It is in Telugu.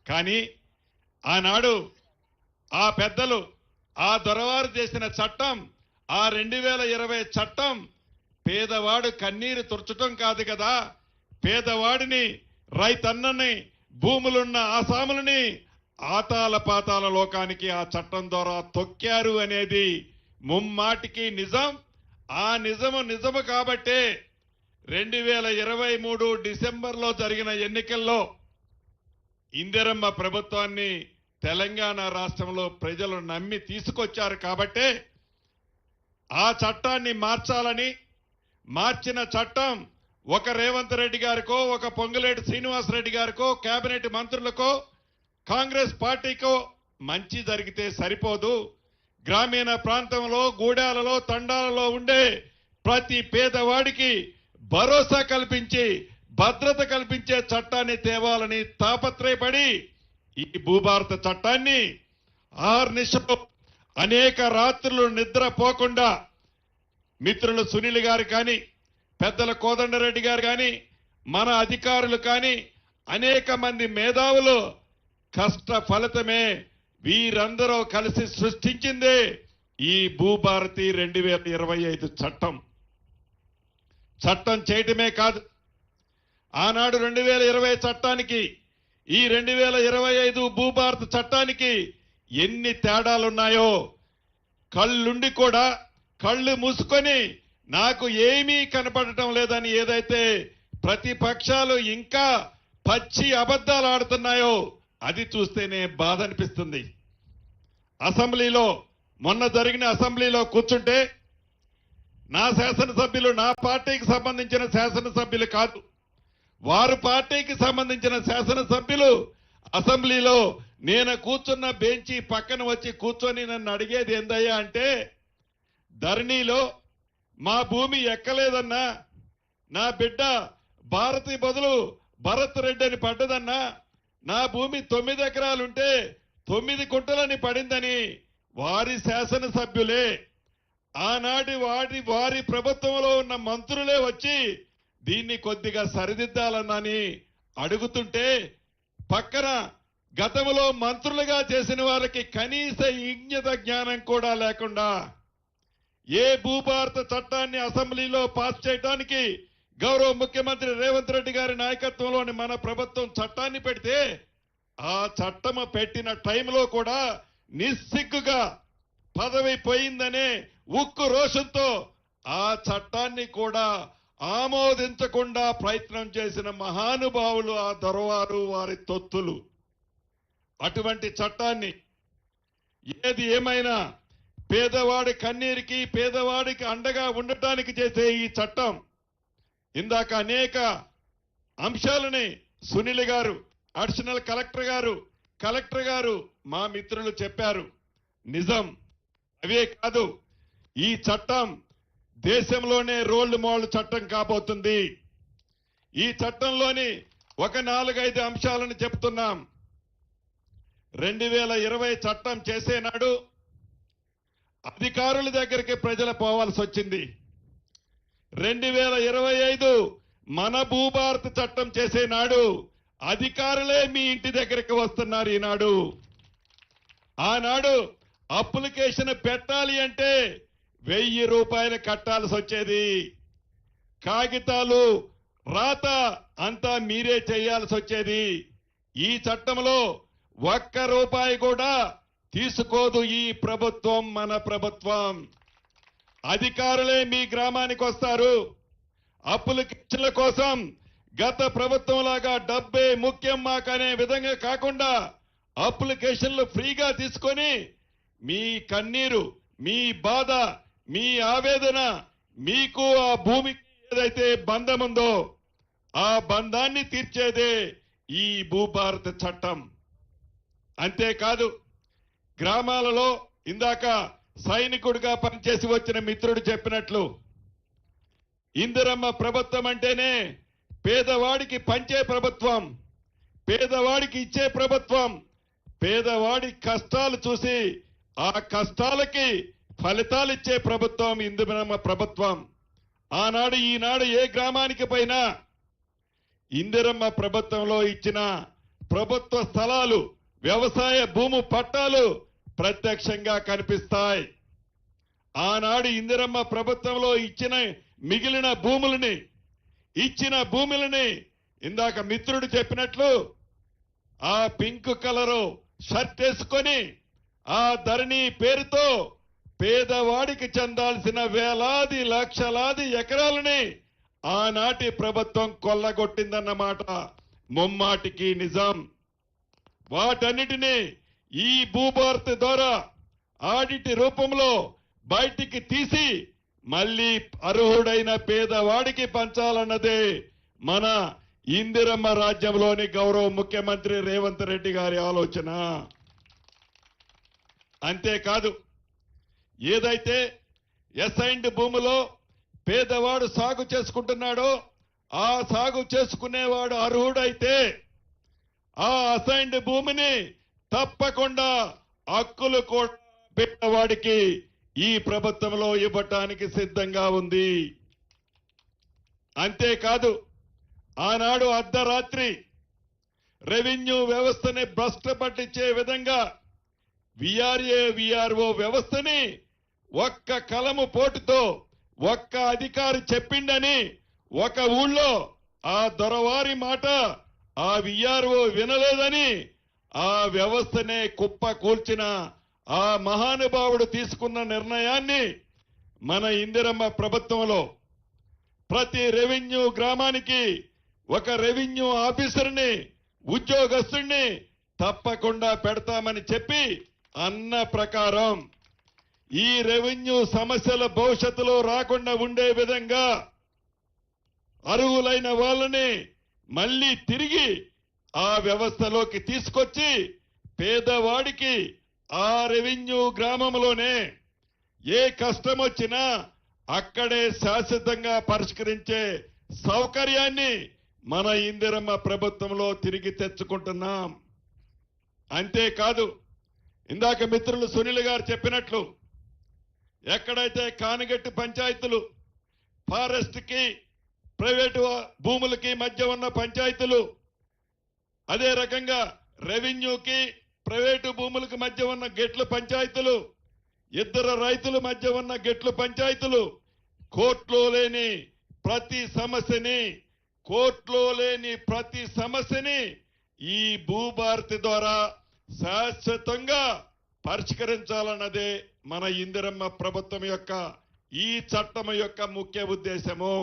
కానీ ఆనాడు ఆ పెద్దలు ఆ దొరవారు చేసిన చట్టం ఆ 2020 చట్టం పేదవాడు కన్నీరు తుర్చటం కాదు కదా, పేదవాడిని రైతన్నని భూములున్న ఆసాములని ఆతాల పాతాల లోకానికి ఆ చట్టం ద్వారా తొక్కారు అనేది ముమ్మాటికి నిజం. ఆ నిజము కాబట్టే 2023 డిసెంబర్లో జరిగిన ఎన్నికల్లో ఇందిరమ్మ ప్రభుత్వాన్ని తెలంగాణ రాష్ట్రంలో ప్రజలు నమ్మి తీసుకొచ్చారు కాబట్టే ఆ చట్టాన్ని మార్చాలని, మార్చిన చట్టం ఒక రేవంత్ రెడ్డి గారికో ఒక పొంగులేటి శ్రీనివాసరెడ్డి గారికో కేబినెట్ మంత్రులకో కాంగ్రెస్ పార్టీకో మంచి జరిగితే సరిపోదు. గ్రామీణ ప్రాంతంలో గూడాలలో తండాలలో ఉండే ప్రతి పేదవాడికి భరోసా కల్పించి భద్రత కల్పించే చట్టాన్ని తేవాలని తాపత్రయపడి ఈ భూభారత చట్టాన్ని ఆర్నిశలో అనేక రాత్రులు నిద్రపోకుండా మిత్రులు సునీల్ గారు కానీ పెద్దల కోదండరెడ్డి గారు కానీ మన అధికారులు కానీ అనేక మంది మేధావులు కష్ట ఫలితమే వీరందరూ కలిసి సృష్టించిందే ఈ భూభారతి 2025 చట్టం. చట్టం చేయటమే కాదు, ఆనాడు 2020 చట్టానికి ఈ 2025 భూభారత చట్టానికి ఎన్ని తేడాలున్నాయో కళ్ళుండి కూడా కళ్ళు మూసుకొని నాకు ఏమీ కనపడటం లేదని ఏదైతే ప్రతిపక్షాలు ఇంకా పచ్చి అబద్ధాలు ఆడుతున్నాయో అది చూస్తేనే బాధ అనిపిస్తుంది. అసెంబ్లీలో మొన్న జరిగిన అసెంబ్లీలో కూర్చుంటే నా శాసనసభ్యులు నా పార్టీకి సంబంధించిన శాసనసభ్యులు కాదు, వారు పార్టీకి సంబంధించిన శాసనసభ్యులు అసెంబ్లీలో నేను కూర్చున్న బెంచి పక్కన వచ్చి కూర్చొని నన్ను అడిగేది ఏందయ్యా అంటే, ధరణిలో మా భూమి ఎక్కలేదన్నా, నా బిడ్డ భారతి బదులు భరత్ రెడ్డి అని పడ్డదన్నా, నా భూమి 9 ఎకరాలుంటే 9 కుంటలని పడిందని వారి శాసనసభ్యులే ఆనాటి వారి ప్రభుత్వంలో ఉన్న మంత్రులే వచ్చి దీన్ని కొద్దిగా సరిదిద్దాలన్నని అడుగుతుంటే పక్కన గతంలో మంత్రులుగా చేసిన వారికి కనీస ఇంగిత జ్ఞానం కూడా లేకుండా ఏ భూభారత చట్టాన్ని అసెంబ్లీలో పాస్ చేయడానికి గౌరవ ముఖ్యమంత్రి రేవంత్ రెడ్డి గారి నాయకత్వంలోని మన ప్రభుత్వం చట్టాన్ని పెడితే ఆ చట్టము పెట్టిన టైంలో కూడా నిస్సిగ్గుగా పదవి పోయిందనే ఉక్కు రోషంతో ఆ చట్టాన్ని కూడా ఆమోదించకుండా ప్రయత్నం చేసిన మహానుభావులు ఆ దొరవారు వారి తొత్తులు. అటువంటి చట్టాన్ని ఏది ఏమైనా పేదవాడి కన్నీరికి పేదవాడికి అండగా ఉండటానికి చేసే ఈ చట్టం ఇందాక అనేక అంశాలని సునీల్ గారు, అడిషనల్ కలెక్టర్ గారు మా మిత్రులు చెప్పారు. నిజం. అవే కాదు, ఈ చట్టం దేశంలోనే రోల్ మోడల్ చట్టం కాబోతుంది. ఈ చట్టంలోని ఒక 4-5 అంశాలను చెప్తున్నాం. 2020 చట్టం చేసే నాడు అధికారుల దగ్గరికి ప్రజలు పోవాల్సి వచ్చింది. 2025 మన భూభారత చట్టం చేసే నాడు అధికారులే మీ ఇంటి దగ్గరికి వస్తున్నారు. ఈనాడు ఆనాడు అప్లికేషన్ పెట్టాలి అంటే 1000 రూపాయలు కట్టాల్సి వచ్చేది. కాగితాలు రాత అంతా మీరే చేయాల్సి వచ్చేది. ఈ చట్టంలో 1 రూపాయి కూడా తీసుకోదు ఈ ప్రభుత్వం, మన ప్రభుత్వం. అధికారులే మీ గ్రామానికి వస్తారు. అప్లికేషన్ల కోసం గత ప్రభుత్వం లాగా డబ్బే ముఖ్యం మాకనే విధంగా కాకుండా అప్లికేషన్లు ఫ్రీగా తీసుకొని మీ కన్నీరు, మీ బాధ, మీ ఆవేదన, మీకు ఆ భూమికి ఏదైతే బంధం ఉందో ఆ బంధాన్ని తీర్చేదే ఈ భూభారత చట్టం. అంతేకాదు, గ్రామాలలో ఇందాక సైనికుడిగా పనిచేసి వచ్చిన మిత్రుడు చెప్పినట్లు ఇందిరమ్మ ప్రభుత్వం అంటేనే పేదవాడికి పంచే ప్రభుత్వం, పేదవాడికి ఇచ్చే ప్రభుత్వం, పేదవాడి కష్టాలు చూసి ఆ కష్టాలకి ఫలితాలు ఇచ్చే ప్రభుత్వం ఇందిరమ్మ ప్రభుత్వం. ఆనాడు ఈనాడు ఏ గ్రామానికి పోయినా ఇందిరమ్మ ప్రభుత్వంలో ఇచ్చిన ప్రభుత్వ స్థలాలు, వ్యవసాయ భూము పట్టాలు ప్రత్యక్షంగా కనిపిస్తాయి. ఆనాడు ఇందిరమ్మ ప్రభుత్వంలో మిగిలిన భూములని ఇందాక మిత్రుడు చెప్పినట్లు ఆ పింక్ కలరు షర్ట్ వేసుకొని ఆ ధరణి పేరుతో పేదవాడికి చెందాల్సిన వేలాది లక్షలాది ఎకరాలని ఆనాటి ప్రభుత్వం కొల్లగొట్టిందన్నమాట ముమ్మాటికి నిజం. వాటన్నిటినీ ఈ భూభారతి ద్వారా ఆడిట్ రూపంలో బయటికి తీసి మళ్ళీ అర్హుడైన పేదవాడికి పంచాలన్నదే మన ఇందిరమ్మ రాజ్యంలోని గౌరవ ముఖ్యమంత్రి రేవంత్ రెడ్డి గారి ఆలోచన. అంతేకాదు, ఏదైతే అసైన్డ్ భూమిలో పేదవాడు సాగు చేసుకుంటున్నాడో ఆ సాగు చేసుకునేవాడు అర్హుడైతే ఆ అసైన్డ్ భూమిని తప్పకుండా హక్కులు కూడా పేదవాడికి ఈ ప్రభుత్వంలో ఇవ్వటానికి సిద్ధంగా ఉంది. అంతేకాదు, ఆనాడు అర్ధరాత్రి రెవెన్యూ వ్యవస్థని భ్రష్టు పట్టించే విధంగా విఆర్ఓ వ్యవస్థని ఒక్క కలము పోటుతో ఒక్క అధికారి చెప్పిండని ఒక ఊళ్ళో ఆ దొరవారి మాట ఆ విఆర్ఓ వినలేదని ఆ వ్యవస్థనే కుప్ప కూల్చిన ఆ మహానుభావుడు తీసుకున్న నిర్ణయాన్ని మన ఇందిరమ్మ ప్రభుత్వంలో ప్రతి రెవెన్యూ గ్రామానికి ఒక రెవెన్యూ ఆఫీసర్ని, ఉద్యోగస్తుడిని తప్పకుండా పెడతామని చెప్పి అన్న ప్రకారం ఈ రెవెన్యూ సమస్యల భవిష్యత్తులో రాకుండా ఉండే విధంగా అర్హులైన వాళ్ళని మళ్ళీ తిరిగి ఆ వ్యవస్థలోకి తీసుకొచ్చి పేదవాడికి ఆ రెవెన్యూ గ్రామంలోనే ఏ కష్టం వచ్చినా అక్కడే శాశ్వతంగా పరిష్కరించే సౌకర్యాన్ని మన ఇందిరమ్మ ప్రభుత్వంలో తిరిగి తెచ్చుకుంటున్నాం. అంతేకాదు, ఇందాక మిత్రులు సునీల్ గారు చెప్పినట్లు ఎక్కడైతే కానిగట్టి పంచాయతీలు, ఫారెస్ట్ కి ప్రైవేటు భూములకి మధ్య ఉన్న పంచాయతీలు, అదే రకంగా రెవెన్యూకి ప్రైవేటు భూములకు మధ్య ఉన్న గెట్ల పంచాయతీలు, ఇద్దరు రైతుల మధ్య ఉన్న గెట్ల పంచాయతీలు, కోర్టులో లేని ప్రతి సమస్యని ఈ భూభారతి ద్వారా శాశ్వతంగా పరిష్కరించాలన్నదే మన ఇందిరమ్మ ప్రభుత్వం యొక్క ఈ చట్టం యొక్క ముఖ్య ఉద్దేశము.